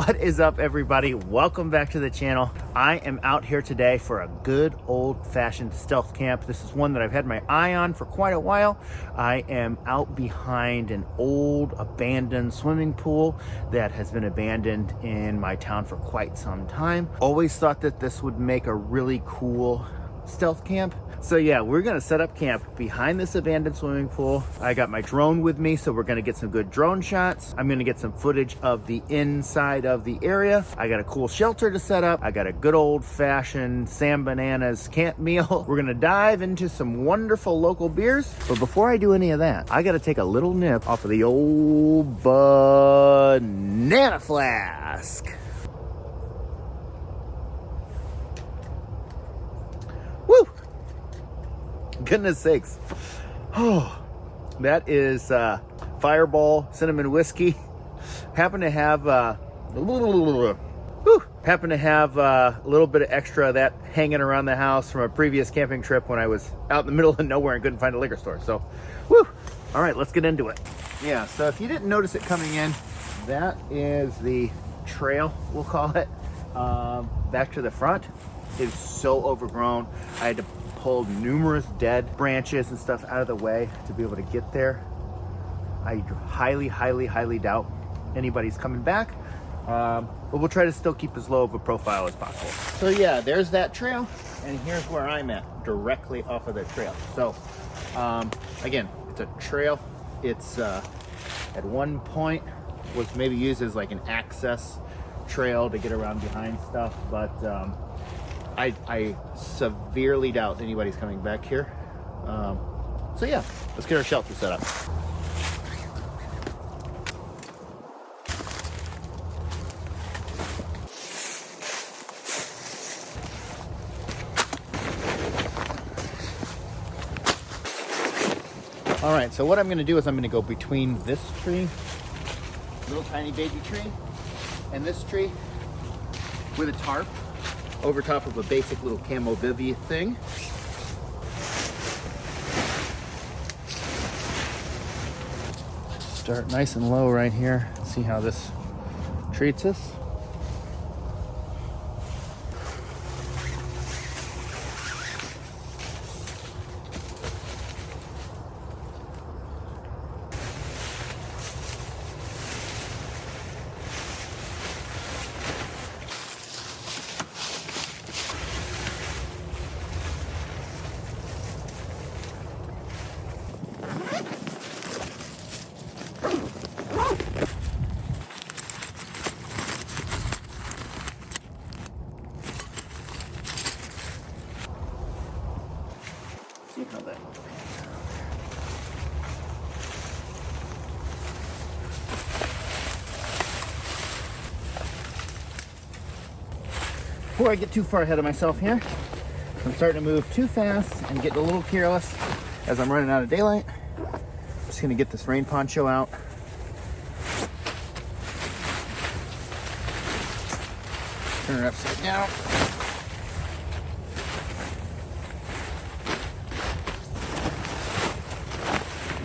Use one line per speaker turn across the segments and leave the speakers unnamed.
What is up, everybody? Welcome back to the channel. I am out here today for a good old-fashioned stealth camp. This is one that I've had my eye on for quite a while. I am out behind an old abandoned swimming pool that has been abandoned in my town for quite some time. Always thought that this would make a really cool stealth camp. So yeah, we're gonna set up camp behind this abandoned swimming pool. I got my drone with me, so we're gonna get some good drone shots. I'm gonna get some footage of the inside of the area. I got a cool shelter to set up. I got a good old-fashioned Sam Bananas camp meal. We're gonna dive into some wonderful local beers. But before I do any of that, I gotta take a little nip off of the old banana flask. Woo! Goodness sakes. Oh, that is Fireball cinnamon whiskey. Happen to have a little bit of extra of that hanging around the house from a previous camping trip when I was out in the middle of nowhere and couldn't find a liquor store. So, woo! All right, let's get into it. Yeah, so if you didn't notice it coming in, that is the trail, we'll call it, back to the front. Is so overgrown. I had to pull numerous dead branches and stuff out of the way to be able to get there. I highly doubt anybody's coming back, but we'll try to still keep as low of a profile as possible. So yeah, there's that trail, and here's where I'm at, directly off of the trail. So again, it's a trail. It's at one point was maybe used as like an access trail to get around behind stuff, but I severely doubt anybody's coming back here. So yeah, let's get our shelter set up. All right, so what I'm gonna do is I'm gonna go between this tree, little tiny baby tree, and this tree with a tarp over top of a basic little camo bivy thing. Start nice and low right here. See how this treats us. See how that looks. Before I get too far ahead of myself here, I'm starting to move too fast and getting a little careless as I'm running out of daylight. I'm just gonna get this rain poncho out. Turn it upside down.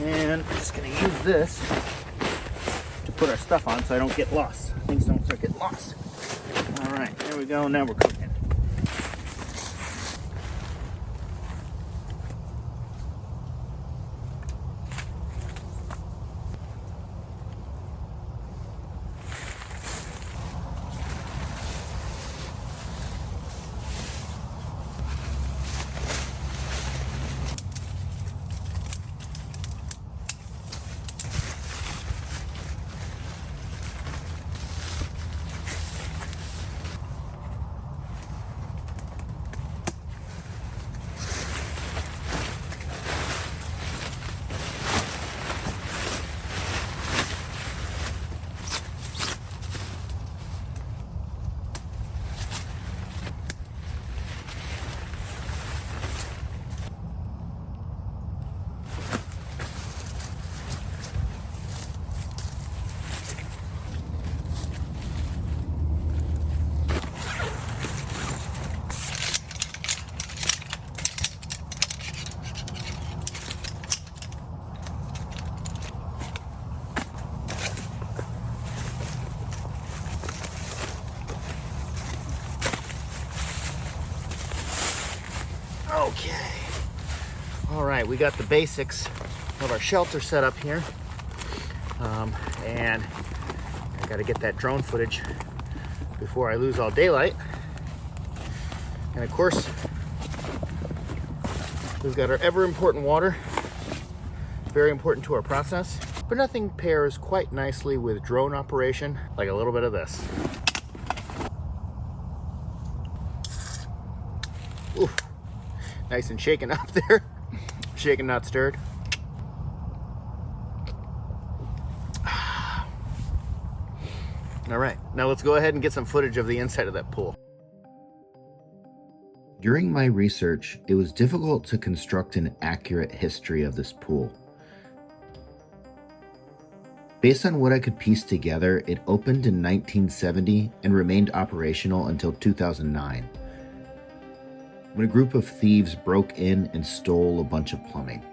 And I'm just gonna use this to put our stuff on so I don't get lost. Things don't start getting lost. All right, there we go. Now we're cooking. right, we got the basics of our shelter set up here. And I gotta get that drone footage before I lose all daylight. And of course, we've got our ever important water, very important to our process, but nothing pairs quite nicely with drone operation like a little bit of this. Ooh, nice and shaken up there. Shaken, not stirred. All right, now let's go ahead and get some footage of the inside of that pool.
During my research, it was difficult to construct an accurate history of this pool. Based on what I could piece together, it opened in 1970 and remained operational until 2009, when a group of thieves broke in and stole a bunch of plumbing,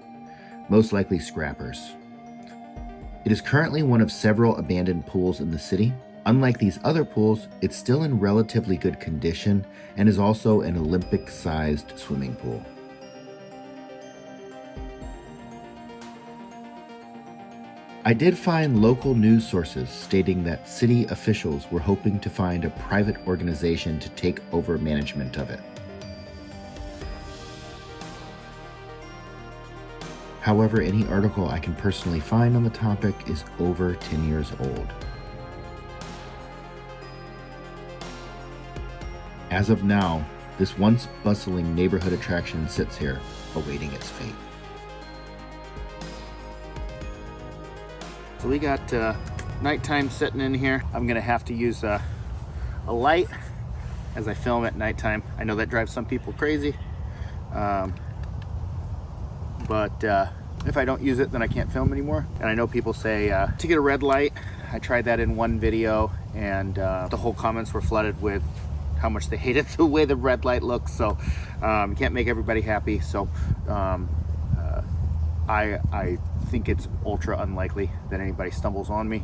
most likely scrappers. It is currently one of several abandoned pools in the city. Unlike these other pools, it's still in relatively good condition and is also an Olympic-sized swimming pool. I did find local news sources stating that city officials were hoping to find a private organization to take over management of it. However, any article I can personally find on the topic is over 10 years old. As of now, this once bustling neighborhood attraction sits here, awaiting its fate.
So we got nighttime sitting in here. I'm gonna have to use a light as I film at nighttime. I know that drives some people crazy, but if I don't use it, then I can't film anymore. And I know people say to get a red light. I tried that in one video, and the whole comments were flooded with how much they hated the way the red light looks. So you can't make everybody happy. So I think it's ultra unlikely that anybody stumbles on me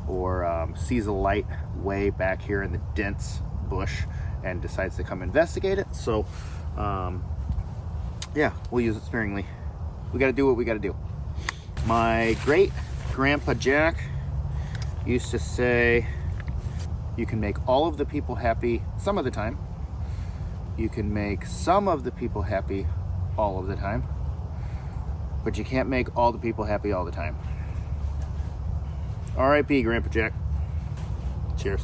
or sees a light way back here in the dense bush and decides to come investigate it. So yeah, we'll use it sparingly. We gotta do what we gotta do. My great grandpa Jack used to say, you can make all of the people happy some of the time. You can make some of the people happy all of the time. But you can't make all the people happy all the time. R.I.P. Grandpa Jack. Cheers.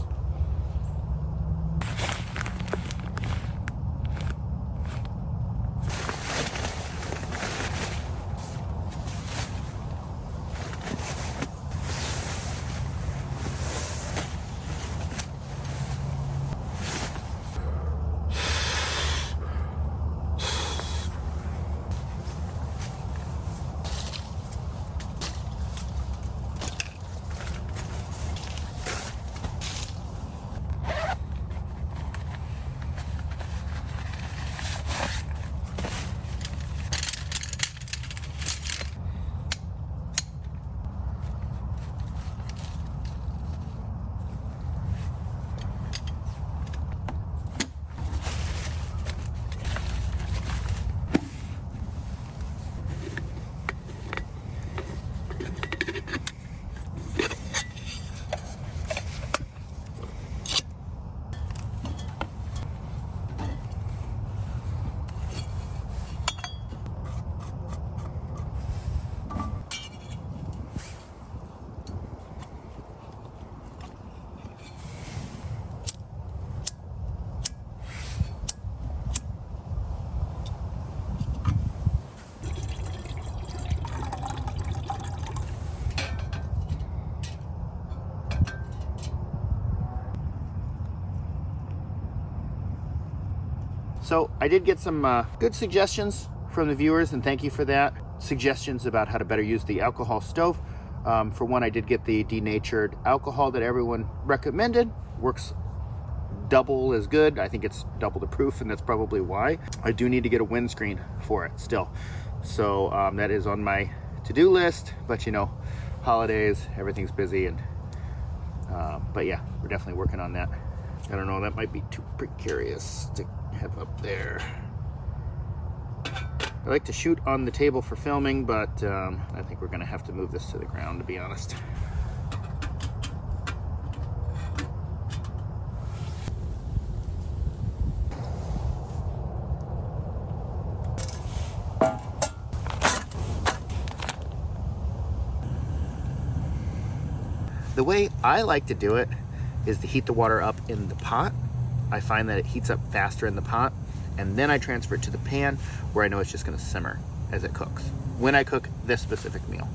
So I did get some good suggestions from the viewers, and thank you for that. Suggestions about how to better use the alcohol stove. For one, I did get the denatured alcohol that everyone recommended. Works double as good. I think it's double the proof, and that's probably why. I do need to get a windscreen for it still. So that is on my to-do list, but you know, holidays, everything's busy, and but yeah, we're definitely working on that. I don't know, that might be too precarious to have up there. I like to shoot on the table for filming, but I think we're gonna have to move this to the ground, to be honest. The way I like to do it is to heat the water up in the pot. I find that it heats up faster in the pot, and then I transfer it to the pan where I know it's just gonna simmer as it cooks when I cook this specific meal.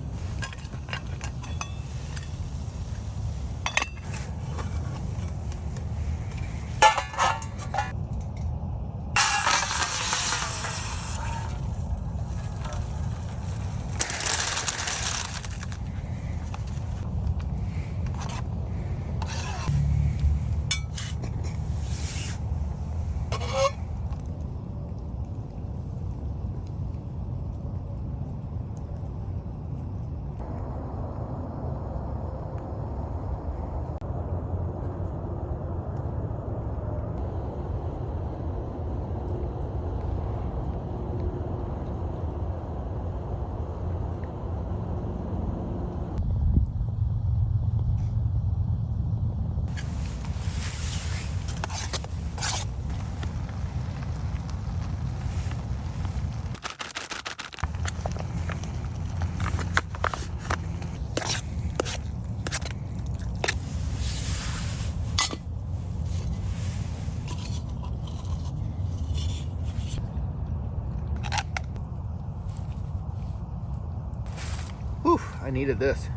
Whew, I needed this.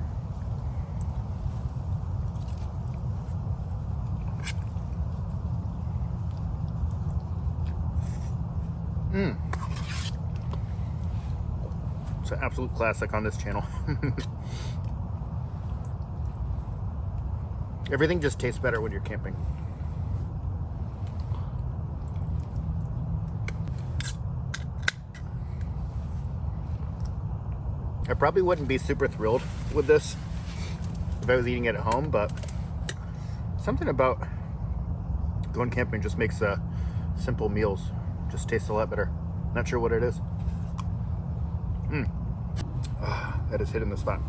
It's an absolute classic on this channel. Everything just tastes better when you're camping. I probably wouldn't be super thrilled with this if I was eating it at home, but something about going camping just makes simple meals just taste a lot better. Not sure what it is. That is hitting the spot.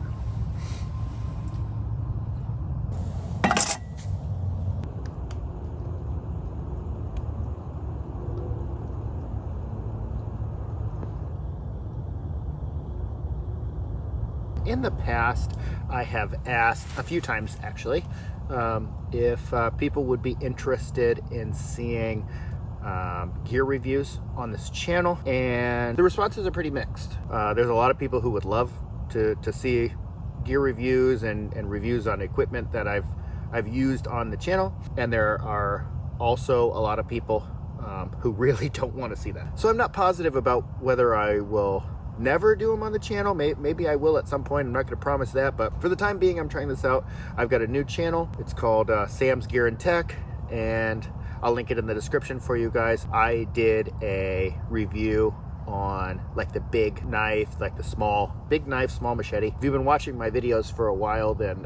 In the past, I have asked a few times actually if people would be interested in seeing gear reviews on this channel, and the responses are pretty mixed. There's a lot of people who would love to see gear reviews and reviews on equipment that I've used on the channel, and there are also a lot of people who really don't want to see that. So I'm not positive about whether I will never do them on the channel. Maybe I will at some point. I'm not going to promise that, but for the time being, I'm trying this out. I've got a new channel. It's called Sam's Gear and Tech, and I'll link it in the description for you guys. I did a review on like the big knife, like the big knife, small machete. If you've been watching my videos for a while, then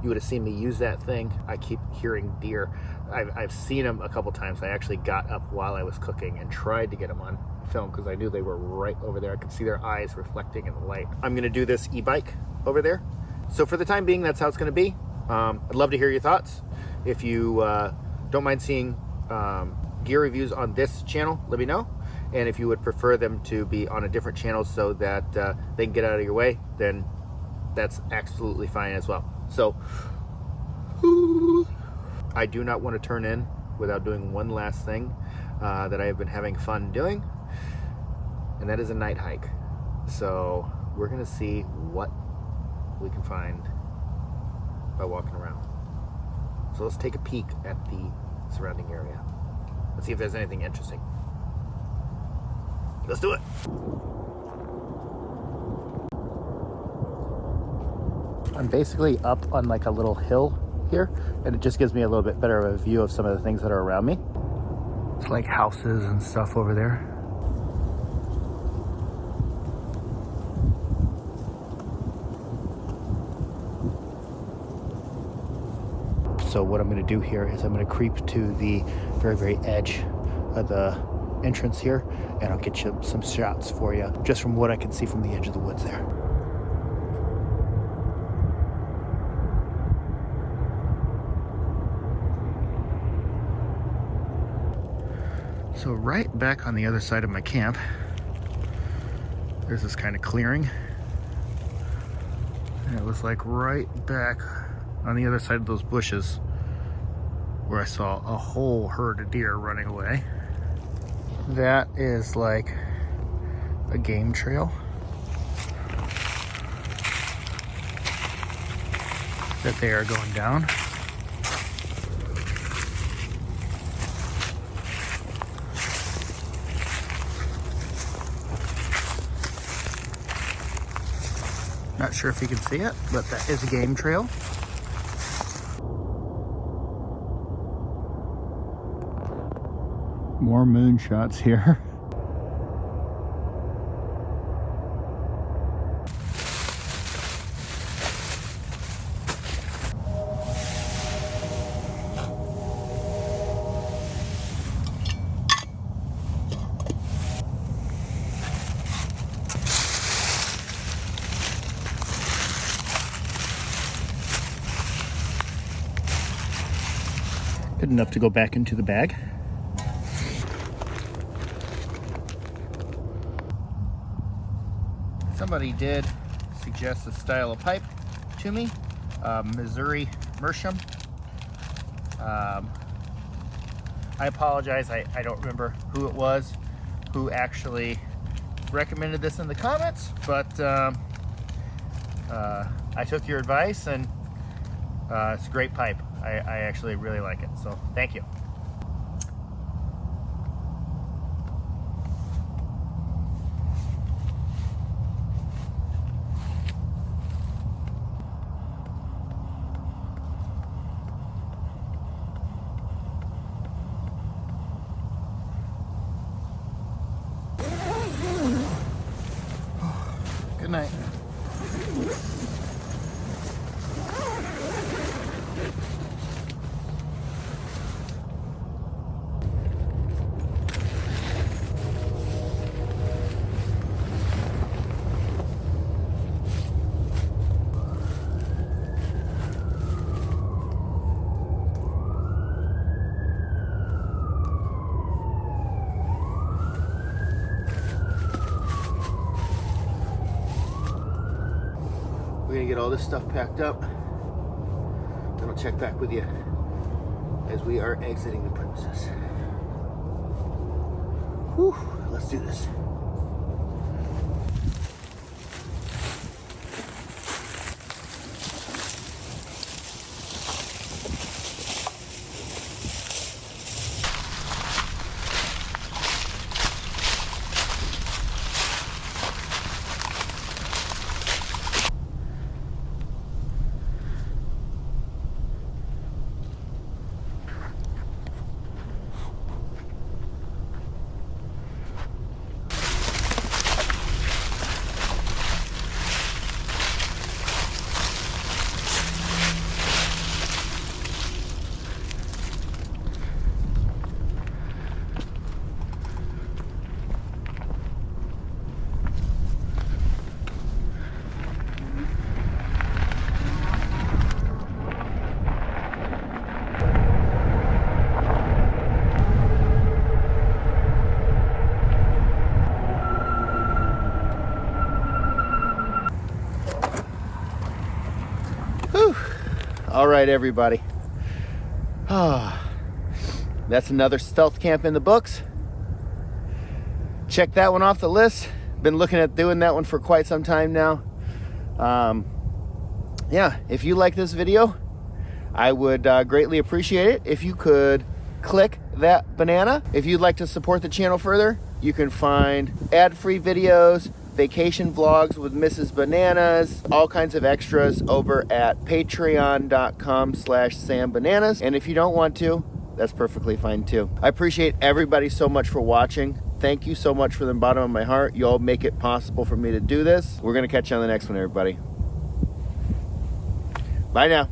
you would have seen me use that thing. I keep hearing deer. I've seen them a couple times. I actually got up while I was cooking and tried to get them on film because I knew they were right over there. I could see their eyes reflecting in the light. I'm gonna do this e-bike over there. So for the time being, that's how it's gonna be. I'd love to hear your thoughts. If you don't mind seeing gear reviews on this channel, let me know. And if you would prefer them to be on a different channel so that they can get out of your way, then that's absolutely fine as well. So I do not want to turn in without doing one last thing that I have been having fun doing, and that is a night hike. So we're gonna see what we can find by walking around. So let's take a peek at the surrounding area. Let's see if there's anything interesting. Let's do it. I'm basically up on like a little hill here, and it just gives me a little bit better of a view of some of the things that are around me. It's like houses and stuff over there. So what I'm going to do here is I'm going to creep to the very, very edge of the entrance here, and I'll get you some shots for you just from what I can see from the edge of the woods there. So right back on the other side of my camp, there's this kind of clearing. And it was like right back on the other side of those bushes where I saw a whole herd of deer running away. That is like a game trail that they are going down. Not sure if you can see it, but that is a game trail. More moonshots here. Good enough to go back into the bag. Somebody did suggest a style of pipe to me, Missouri Meerschaum. I apologize, I don't remember who it was who actually recommended this in the comments, but I took your advice, and it's a great pipe. I actually really like it, so thank you. Good night. We're gonna get all this stuff packed up, then I'll check back with you as we are exiting the premises. Whew, let's do this. All right, everybody. That's another stealth camp in the books. Check that one off the list. Been looking at doing that one for quite some time now. Yeah, if you like this video, I would greatly appreciate it if you could click that banana. If you'd like to support the channel further, you can find ad-free videos, vacation vlogs with Mrs. Bananas, all kinds of extras over at patreon.com/SamBananas. And if you don't want to, that's perfectly fine too. I appreciate everybody so much for watching. Thank you so much from the bottom of my heart. You all make it possible for me to do this. We're gonna catch you on the next one, everybody. Bye now.